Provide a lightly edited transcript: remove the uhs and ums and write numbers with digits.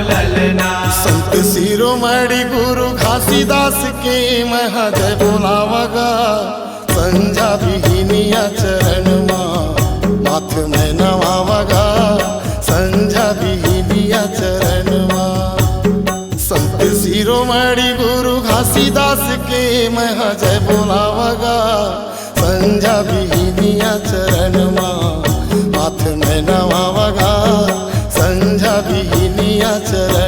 ललना। संत शिरोमणि गुरु घासीदास के मैं जय बोलावगा। संझा बिहिनिया चरण माथ में नवावगा। संझा बिहिनिया चरण संत शिरोमणि गुरु घासीदास के मैं जय बोलावगा। संझा बिहिनिया चरण माथ में नवावगा। संझा बिहिनिया चरण